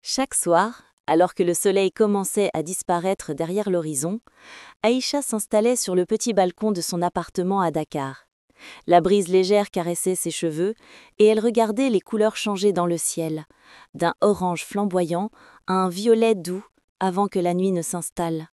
Chaque soir, alors que le soleil commençait à disparaître derrière l'horizon, Aïcha s'installait sur le petit balcon de son appartement à Dakar. La brise légère caressait ses cheveux et elle regardait les couleurs changer dans le ciel, d'un orange flamboyant à un violet doux avant que la nuit ne s'installe.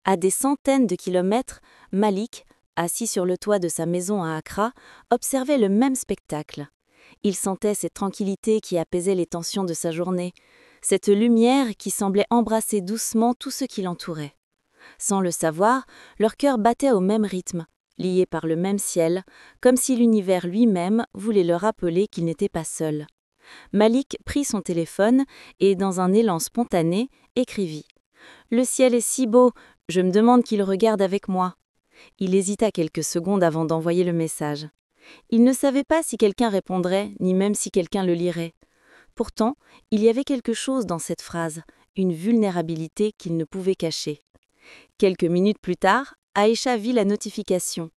À des centaines de kilomètres, Malik, assis sur le toit de sa maison à Accra, observait le même spectacle. Il sentait cette tranquillité qui apaisait les tensions de sa journée, cette lumière qui semblait embrasser doucement tout ce qui l'entourait. Sans le savoir, leur cœur battait au même rythme, liés par le même ciel, comme si l'univers lui-même voulait leur rappeler qu'il n'était pas seul. Malik prit son téléphone et, dans un élan spontané, écrivit « Le ciel est si beau, je me demande qui le regarde avec moi. » Il hésita quelques secondes avant d'envoyer le message. Il ne savait pas si quelqu'un répondrait, ni même si quelqu'un le lirait. Pourtant, il y avait quelque chose dans cette phrase, une vulnérabilité qu'il ne pouvait cacher. Quelques minutes plus tard, Aïcha vit la notification.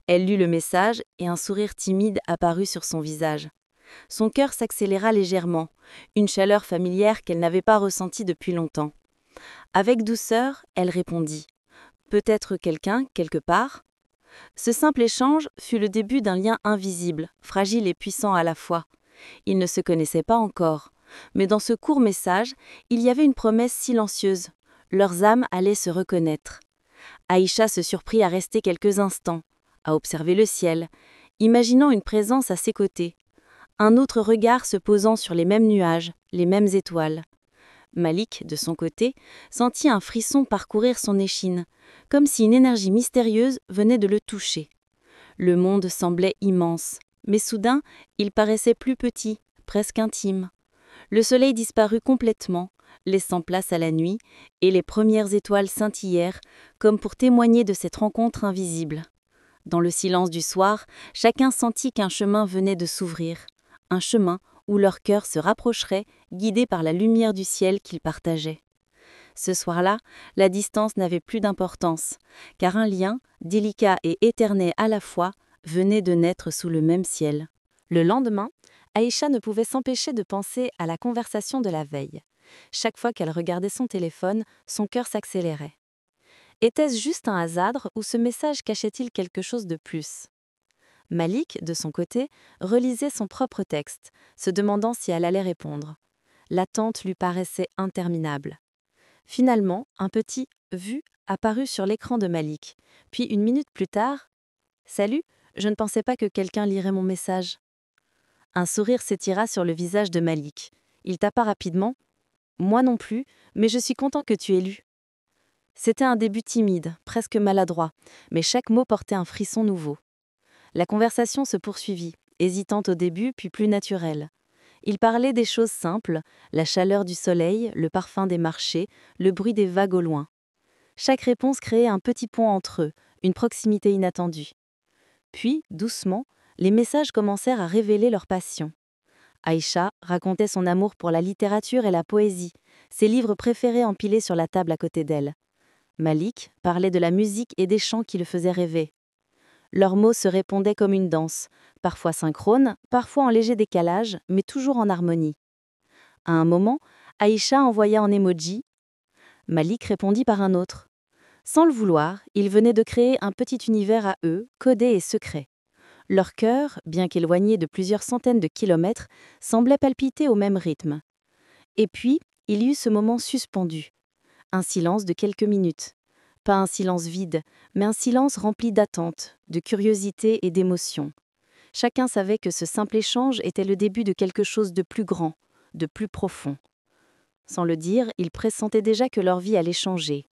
Elle lut le message et un sourire timide apparut sur son visage. Son cœur s'accéléra légèrement, une chaleur familière qu'elle n'avait pas ressentie depuis longtemps. Avec douceur, elle répondit « Peut-être quelqu'un, quelque part ?» Ce simple échange fut le début d'un lien invisible, fragile et puissant à la fois. Ils ne se connaissaient pas encore, mais dans ce court message, il y avait une promesse silencieuse. Leurs âmes allaient se reconnaître. Aïcha se surprit à rester quelques instants, à observer le ciel, imaginant une présence à ses côtés. Un autre regard se posant sur les mêmes nuages, les mêmes étoiles. Malik, de son côté, sentit un frisson parcourir son échine, comme si une énergie mystérieuse venait de le toucher. Le monde semblait immense, mais soudain, il paraissait plus petit, presque intime. Le soleil disparut complètement, laissant place à la nuit, et les premières étoiles scintillèrent, comme pour témoigner de cette rencontre invisible. Dans le silence du soir, chacun sentit qu'un chemin venait de s'ouvrir, un chemin où leur cœur se rapprocherait, guidé par la lumière du ciel qu'ils partageaient. Ce soir-là, la distance n'avait plus d'importance, car un lien, délicat et éternel à la fois, venait de naître sous le même ciel. Le lendemain, Aïcha ne pouvait s'empêcher de penser à la conversation de la veille. Chaque fois qu'elle regardait son téléphone, son cœur s'accélérait. Était-ce juste un hasard ou ce message cachait-il quelque chose de plus ? Malik, de son côté, relisait son propre texte, se demandant si elle allait répondre. L'attente lui paraissait interminable. Finalement, un petit « vu » apparut sur l'écran de Malik, puis une minute plus tard « Salut, je ne pensais pas que quelqu'un lirait mon message. » Un sourire s'étira sur le visage de Malik. Il tapa rapidement « Moi non plus, mais je suis content que tu aies lu. » C'était un début timide, presque maladroit, mais chaque mot portait un frisson nouveau. La conversation se poursuivit, hésitante au début puis plus naturelle. Ils parlaient des choses simples, la chaleur du soleil, le parfum des marchés, le bruit des vagues au loin. Chaque réponse créait un petit pont entre eux, une proximité inattendue. Puis, doucement, les messages commencèrent à révéler leur passion. Aïcha racontait son amour pour la littérature et la poésie, ses livres préférés empilés sur la table à côté d'elle. Malik parlait de la musique et des chants qui le faisaient rêver. Leurs mots se répondaient comme une danse, parfois synchrone, parfois en léger décalage, mais toujours en harmonie. À un moment, Aïcha envoya un emoji. Malik répondit par un autre. Sans le vouloir, ils venaient de créer un petit univers à eux, codé et secret. Leur cœur, bien qu'éloigné de plusieurs centaines de kilomètres, semblait palpiter au même rythme. Et puis, il y eut ce moment suspendu. Un silence de quelques minutes. Pas un silence vide, mais un silence rempli d'attente, de curiosité et d'émotion. Chacun savait que ce simple échange était le début de quelque chose de plus grand, de plus profond. Sans le dire, ils pressentaient déjà que leur vie allait changer.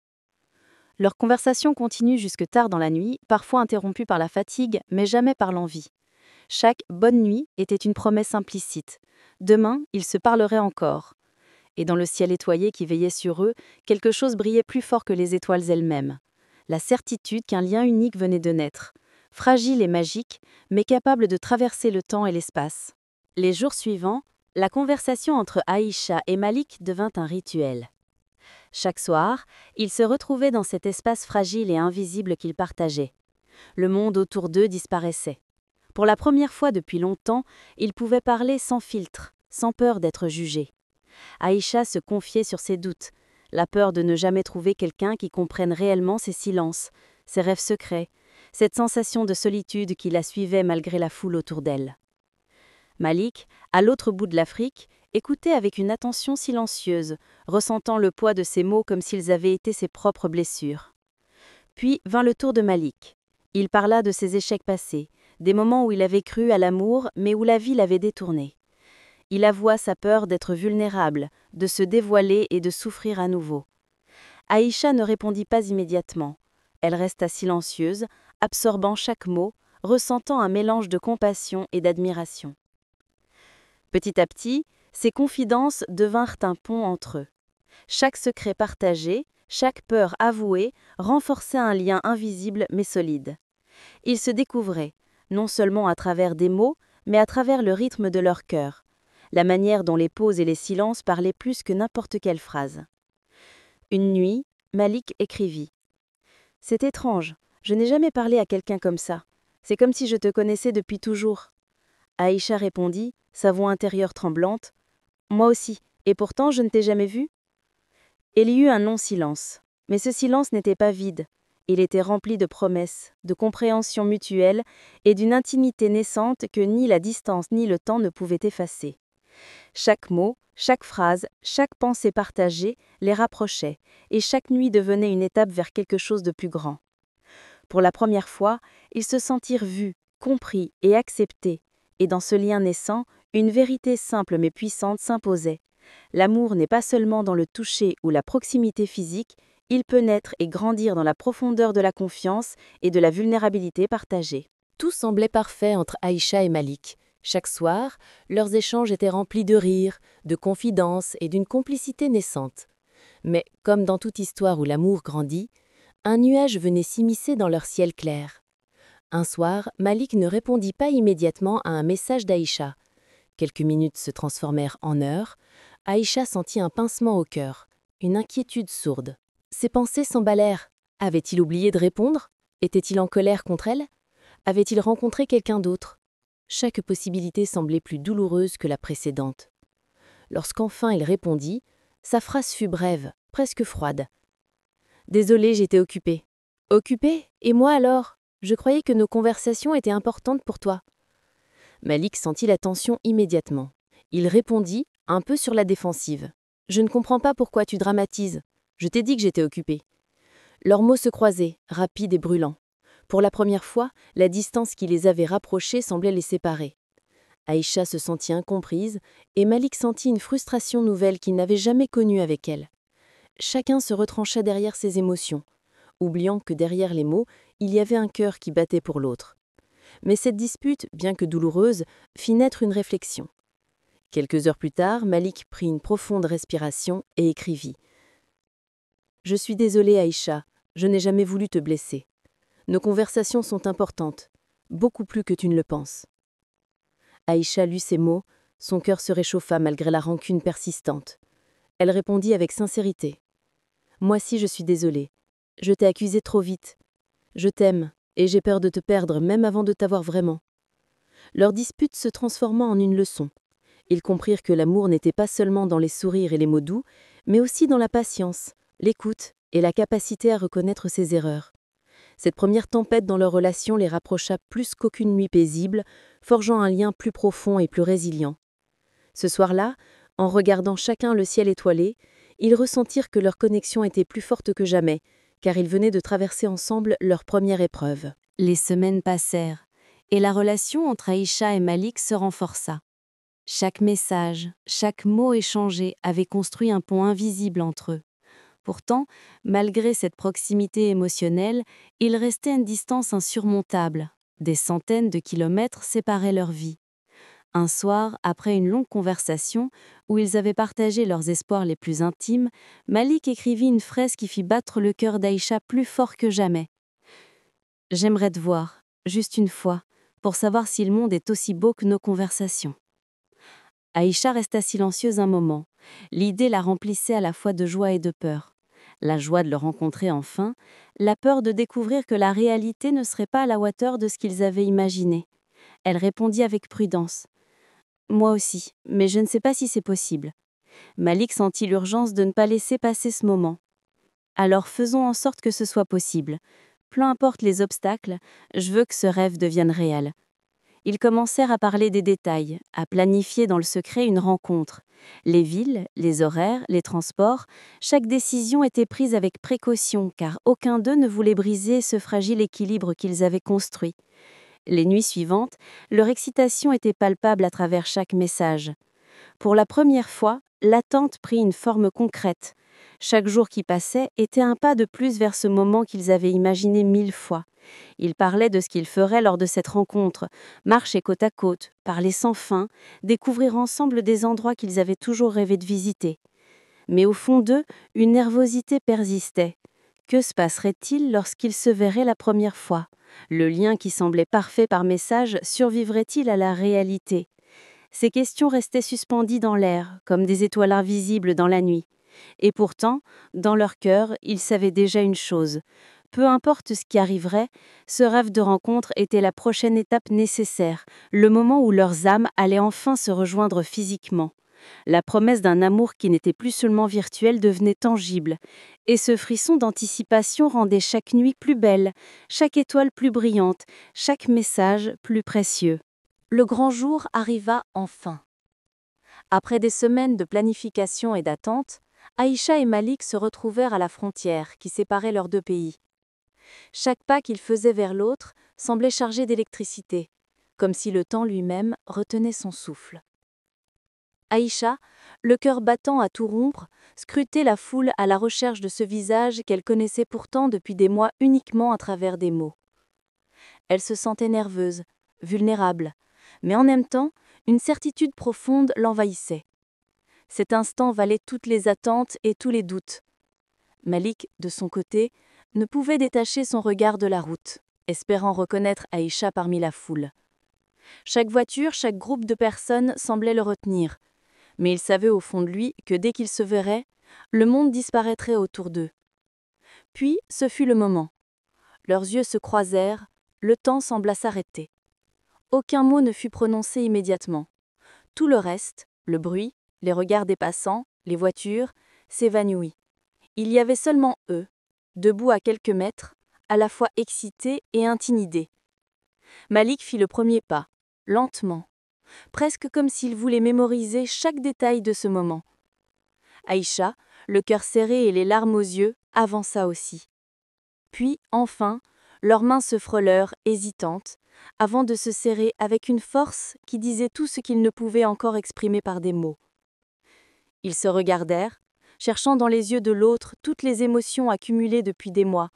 Leur conversation continue jusque tard dans la nuit, parfois interrompue par la fatigue, mais jamais par l'envie. Chaque « bonne nuit » était une promesse implicite. Demain, ils se parleraient encore. Et dans le ciel étoilé qui veillait sur eux, quelque chose brillait plus fort que les étoiles elles-mêmes. La certitude qu'un lien unique venait de naître, fragile et magique, mais capable de traverser le temps et l'espace. Les jours suivants, la conversation entre Aïcha et Malik devint un rituel. Chaque soir, ils se retrouvaient dans cet espace fragile et invisible qu'ils partageaient. Le monde autour d'eux disparaissait. Pour la première fois depuis longtemps, ils pouvaient parler sans filtre, sans peur d'être jugés. Aïcha se confiait sur ses doutes, la peur de ne jamais trouver quelqu'un qui comprenne réellement ses silences, ses rêves secrets, cette sensation de solitude qui la suivait malgré la foule autour d'elle. Malik, à l'autre bout de l'Afrique, écoutait avec une attention silencieuse, ressentant le poids de ses mots comme s'ils avaient été ses propres blessures. Puis vint le tour de Malik. Il parla de ses échecs passés, des moments où il avait cru à l'amour mais où la vie l'avait détourné. Il avoua sa peur d'être vulnérable, de se dévoiler et de souffrir à nouveau. Aïcha ne répondit pas immédiatement. Elle resta silencieuse, absorbant chaque mot, ressentant un mélange de compassion et d'admiration. Petit à petit, ces confidences devinrent un pont entre eux. Chaque secret partagé, chaque peur avouée renforçait un lien invisible mais solide. Ils se découvraient, non seulement à travers des mots, mais à travers le rythme de leur cœur, la manière dont les pauses et les silences parlaient plus que n'importe quelle phrase. Une nuit, Malik écrivit « C'est étrange, je n'ai jamais parlé à quelqu'un comme ça. C'est comme si je te connaissais depuis toujours. » Aïcha répondit, sa voix intérieure tremblante « Moi aussi, et pourtant je ne t'ai jamais vu ?» Il y eut un non-silence, mais ce silence n'était pas vide. Il était rempli de promesses, de compréhension mutuelle et d'une intimité naissante que ni la distance ni le temps ne pouvaient effacer. Chaque mot, chaque phrase, chaque pensée partagée les rapprochait, et chaque nuit devenait une étape vers quelque chose de plus grand. Pour la première fois, ils se sentirent vus, compris et acceptés, et dans ce lien naissant, une vérité simple mais puissante s'imposait. L'amour n'est pas seulement dans le toucher ou la proximité physique, il peut naître et grandir dans la profondeur de la confiance et de la vulnérabilité partagée. Tout semblait parfait entre Aïcha et Malik. Chaque soir, leurs échanges étaient remplis de rires, de confidences et d'une complicité naissante. Mais, comme dans toute histoire où l'amour grandit, un nuage venait s'immiscer dans leur ciel clair. Un soir, Malik ne répondit pas immédiatement à un message d'Aïcha. Quelques minutes se transformèrent en heures. Aïcha sentit un pincement au cœur, une inquiétude sourde. Ses pensées s'emballèrent. Avait-il oublié de répondre? Était-il en colère contre elle? Avait-il rencontré quelqu'un d'autre? Chaque possibilité semblait plus douloureuse que la précédente. Lorsqu'enfin il répondit, sa phrase fut brève, presque froide. « Désolée, j'étais occupée. »« Occupée? Et moi alors? Je croyais que nos conversations étaient importantes pour toi. » Malik sentit la tension immédiatement. Il répondit, un peu sur la défensive. « Je ne comprends pas pourquoi tu dramatises. Je t'ai dit que j'étais occupée. » Leurs mots se croisaient, rapides et brûlants. Pour la première fois, la distance qui les avait rapprochés semblait les séparer. Aïcha se sentit incomprise et Malik sentit une frustration nouvelle qu'il n'avait jamais connue avec elle. Chacun se retrancha derrière ses émotions, oubliant que derrière les mots, il y avait un cœur qui battait pour l'autre. Mais cette dispute, bien que douloureuse, fit naître une réflexion. Quelques heures plus tard, Malik prit une profonde respiration et écrivit « Je suis désolée, Aïcha, je n'ai jamais voulu te blesser. Nos conversations sont importantes, beaucoup plus que tu ne le penses. » Aïcha lut ces mots, son cœur se réchauffa malgré la rancune persistante. Elle répondit avec sincérité. « Moi aussi je suis désolée. Je t'ai accusé trop vite. Je t'aime, et j'ai peur de te perdre même avant de t'avoir vraiment. » Leur dispute se transforma en une leçon. Ils comprirent que l'amour n'était pas seulement dans les sourires et les mots doux, mais aussi dans la patience, l'écoute et la capacité à reconnaître ses erreurs. Cette première tempête dans leur relation les rapprocha plus qu'aucune nuit paisible, forgeant un lien plus profond et plus résilient. Ce soir-là, en regardant chacun le ciel étoilé, ils ressentirent que leur connexion était plus forte que jamais, car ils venaient de traverser ensemble leur première épreuve. Les semaines passèrent, et la relation entre Aïcha et Malik se renforça. Chaque message, chaque mot échangé avait construit un pont invisible entre eux. Pourtant, malgré cette proximité émotionnelle, il restait une distance insurmontable. Des centaines de kilomètres séparaient leurs vies. Un soir, après une longue conversation, où ils avaient partagé leurs espoirs les plus intimes, Malik écrivit une phrase qui fit battre le cœur d'Aïcha plus fort que jamais. « J'aimerais te voir, juste une fois, pour savoir si le monde est aussi beau que nos conversations. » Aïcha resta silencieuse un moment. L'idée la remplissait à la fois de joie et de peur. La joie de le rencontrer enfin, la peur de découvrir que la réalité ne serait pas à la hauteur de ce qu'ils avaient imaginé. Elle répondit avec prudence. « Moi aussi, mais je ne sais pas si c'est possible. » Malik sentit l'urgence de ne pas laisser passer ce moment. Alors faisons en sorte que ce soit possible. Peu importe les obstacles, je veux que ce rêve devienne réel. Ils commencèrent à parler des détails, à planifier dans le secret une rencontre. Les villes, les horaires, les transports, chaque décision était prise avec précaution car aucun d'eux ne voulait briser ce fragile équilibre qu'ils avaient construit. Les nuits suivantes, leur excitation était palpable à travers chaque message. Pour la première fois, l'attente prit une forme concrète. Chaque jour qui passait était un pas de plus vers ce moment qu'ils avaient imaginé 1000 fois. Ils parlaient de ce qu'ils feraient lors de cette rencontre, marcher côte à côte, parler sans fin, découvrir ensemble des endroits qu'ils avaient toujours rêvé de visiter. Mais au fond d'eux, une nervosité persistait. Que se passerait-il lorsqu'ils se verraient la première fois ? Le lien qui semblait parfait par message survivrait-il à la réalité ? Ces questions restaient suspendues dans l'air, comme des étoiles invisibles dans la nuit. Et pourtant, dans leur cœur, ils savaient déjà une chose. Peu importe ce qui arriverait, ce rêve de rencontre était la prochaine étape nécessaire, le moment où leurs âmes allaient enfin se rejoindre physiquement. La promesse d'un amour qui n'était plus seulement virtuel devenait tangible, et ce frisson d'anticipation rendait chaque nuit plus belle, chaque étoile plus brillante, chaque message plus précieux. Le grand jour arriva enfin. Après des semaines de planification et d'attente, Aïcha et Malik se retrouvèrent à la frontière qui séparait leurs deux pays. Chaque pas qu'ils faisaient vers l'autre semblait chargé d'électricité, comme si le temps lui-même retenait son souffle. Aïcha, le cœur battant à tout rompre, scrutait la foule à la recherche de ce visage qu'elle connaissait pourtant depuis des mois uniquement à travers des mots. Elle se sentait nerveuse, vulnérable, mais en même temps, une certitude profonde l'envahissait. Cet instant valait toutes les attentes et tous les doutes. Malik, de son côté, ne pouvait détacher son regard de la route, espérant reconnaître Aïcha parmi la foule. Chaque voiture, chaque groupe de personnes semblait le retenir, mais il savait au fond de lui que dès qu'ils se verraient, le monde disparaîtrait autour d'eux. Puis, ce fut le moment. Leurs yeux se croisèrent, le temps sembla s'arrêter. Aucun mot ne fut prononcé immédiatement. Tout le reste, le bruit, les regards des passants, les voitures, s'évanouit. Il y avait seulement eux, debout à quelques mètres, à la fois excités et intimidés. Malik fit le premier pas, lentement, presque comme s'il voulait mémoriser chaque détail de ce moment. Aïcha, le cœur serré et les larmes aux yeux, avança aussi. Puis, enfin, leurs mains se frôlèrent, hésitantes, avant de se serrer avec une force qui disait tout ce qu'ils ne pouvaient encore exprimer par des mots. Ils se regardèrent, cherchant dans les yeux de l'autre toutes les émotions accumulées depuis des mois.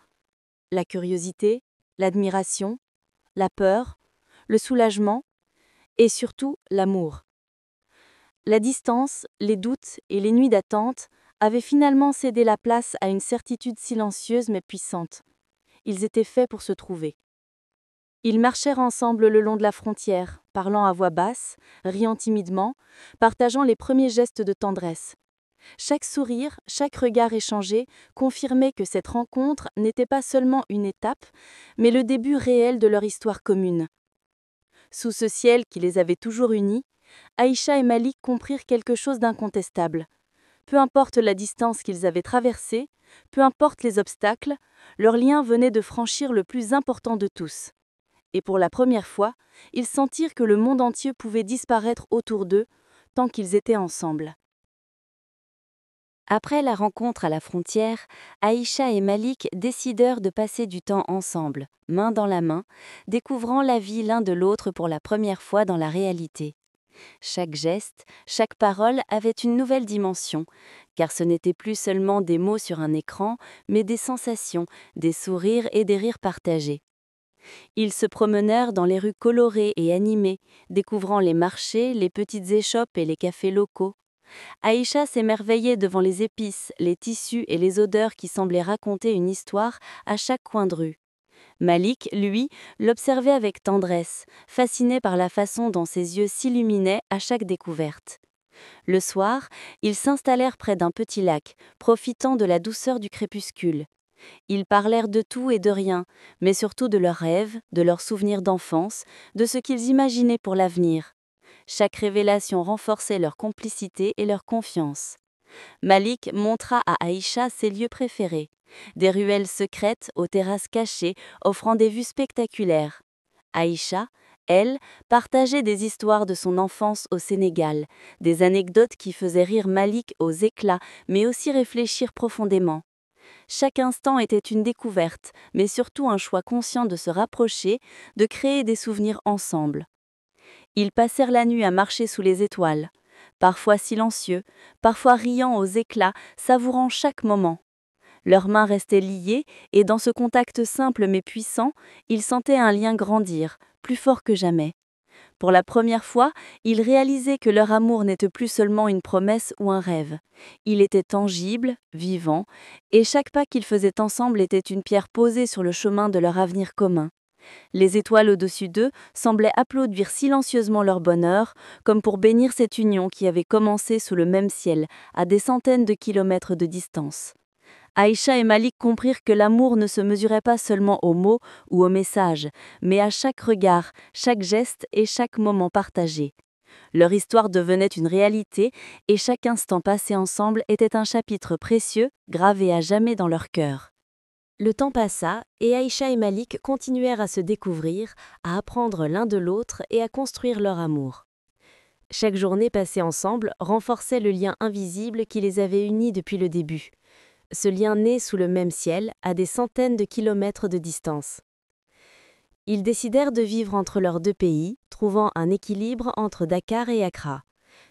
La curiosité, l'admiration, la peur, le soulagement et surtout l'amour. La distance, les doutes et les nuits d'attente avaient finalement cédé la place à une certitude silencieuse mais puissante. Ils étaient faits pour se trouver. Ils marchèrent ensemble le long de la frontière, parlant à voix basse, riant timidement, partageant les premiers gestes de tendresse. Chaque sourire, chaque regard échangé confirmait que cette rencontre n'était pas seulement une étape, mais le début réel de leur histoire commune. Sous ce ciel qui les avait toujours unis, Aïcha et Malik comprirent quelque chose d'incontestable. Peu importe la distance qu'ils avaient traversée, peu importe les obstacles, leur lien venait de franchir le plus important de tous. Et pour la première fois, ils sentirent que le monde entier pouvait disparaître autour d'eux, tant qu'ils étaient ensemble. Après la rencontre à la frontière, Aïcha et Malik décidèrent de passer du temps ensemble, main dans la main, découvrant la vie l'un de l'autre pour la première fois dans la réalité. Chaque geste, chaque parole avait une nouvelle dimension, car ce n'était plus seulement des mots sur un écran, mais des sensations, des sourires et des rires partagés. Ils se promenèrent dans les rues colorées et animées, découvrant les marchés, les petites échoppes et les cafés locaux. Aïcha s'émerveillait devant les épices, les tissus et les odeurs qui semblaient raconter une histoire à chaque coin de rue. Malik, lui, l'observait avec tendresse, fasciné par la façon dont ses yeux s'illuminaient à chaque découverte. Le soir, ils s'installèrent près d'un petit lac, profitant de la douceur du crépuscule. Ils parlèrent de tout et de rien, mais surtout de leurs rêves, de leurs souvenirs d'enfance, de ce qu'ils imaginaient pour l'avenir. Chaque révélation renforçait leur complicité et leur confiance. Malik montra à Aïcha ses lieux préférés, des ruelles secrètes aux terrasses cachées offrant des vues spectaculaires. Aïcha, elle, partageait des histoires de son enfance au Sénégal, des anecdotes qui faisaient rire Malik aux éclats, mais aussi réfléchir profondément. Chaque instant était une découverte, mais surtout un choix conscient de se rapprocher, de créer des souvenirs ensemble. Ils passèrent la nuit à marcher sous les étoiles, parfois silencieux, parfois riant aux éclats, savourant chaque moment. Leurs mains restaient liées, et dans ce contact simple mais puissant, ils sentaient un lien grandir, plus fort que jamais. Pour la première fois, ils réalisaient que leur amour n'était plus seulement une promesse ou un rêve. Il était tangible, vivant, et chaque pas qu'ils faisaient ensemble était une pierre posée sur le chemin de leur avenir commun. Les étoiles au-dessus d'eux semblaient applaudir silencieusement leur bonheur, comme pour bénir cette union qui avait commencé sous le même ciel, à des centaines de kilomètres de distance. Aïcha et Malik comprirent que l'amour ne se mesurait pas seulement aux mots ou aux messages, mais à chaque regard, chaque geste et chaque moment partagé. Leur histoire devenait une réalité et chaque instant passé ensemble était un chapitre précieux, gravé à jamais dans leur cœur. Le temps passa et Aïcha et Malik continuèrent à se découvrir, à apprendre l'un de l'autre et à construire leur amour. Chaque journée passée ensemble renforçait le lien invisible qui les avait unis depuis le début. Ce lien né sous le même ciel, à des centaines de kilomètres de distance. Ils décidèrent de vivre entre leurs deux pays, trouvant un équilibre entre Dakar et Accra.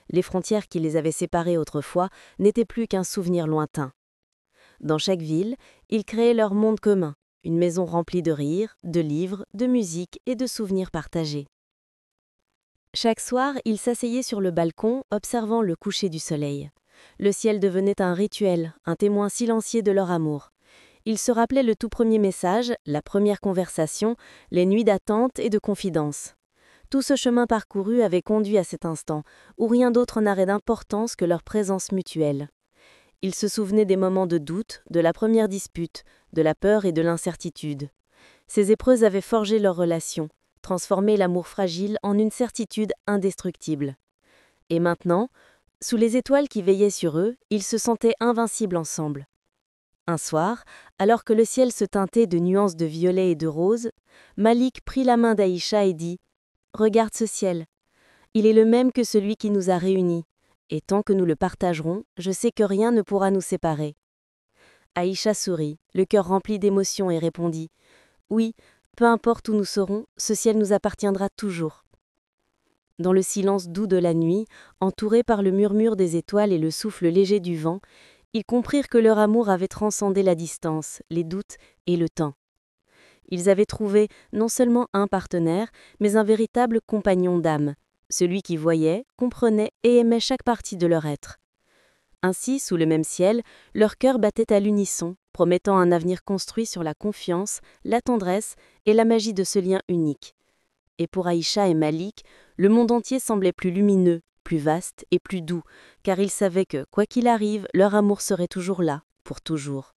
Les frontières qui les avaient séparés autrefois n'étaient plus qu'un souvenir lointain. Dans chaque ville, ils créaient leur monde commun, une maison remplie de rires, de livres, de musique et de souvenirs partagés. Chaque soir, ils s'asseyaient sur le balcon, observant le coucher du soleil. Le ciel devenait un rituel, un témoin silencieux de leur amour. Ils se rappelaient le tout premier message, la première conversation, les nuits d'attente et de confidence. Tout ce chemin parcouru avait conduit à cet instant, où rien d'autre n'avait d'importance que leur présence mutuelle. Ils se souvenaient des moments de doute, de la première dispute, de la peur et de l'incertitude. Ces épreuves avaient forgé leur relation, transformé l'amour fragile en une certitude indestructible. Et maintenant, sous les étoiles qui veillaient sur eux, ils se sentaient invincibles ensemble. Un soir, alors que le ciel se teintait de nuances de violet et de rose, Malik prit la main d'Aïcha et dit « Regarde ce ciel. Il est le même que celui qui nous a réunis, et tant que nous le partagerons, je sais que rien ne pourra nous séparer. » Aïcha sourit, le cœur rempli d'émotion, et répondit « Oui, peu importe où nous serons, ce ciel nous appartiendra toujours. » Dans le silence doux de la nuit, entourés par le murmure des étoiles et le souffle léger du vent, ils comprirent que leur amour avait transcendé la distance, les doutes et le temps. Ils avaient trouvé non seulement un partenaire, mais un véritable compagnon d'âme, celui qui voyait, comprenait et aimait chaque partie de leur être. Ainsi, sous le même ciel, leurs cœurs battaient à l'unisson, promettant un avenir construit sur la confiance, la tendresse et la magie de ce lien unique. Et pour Aïcha et Malik, le monde entier semblait plus lumineux, plus vaste et plus doux, car ils savaient que, quoi qu'il arrive, leur amour serait toujours là, pour toujours.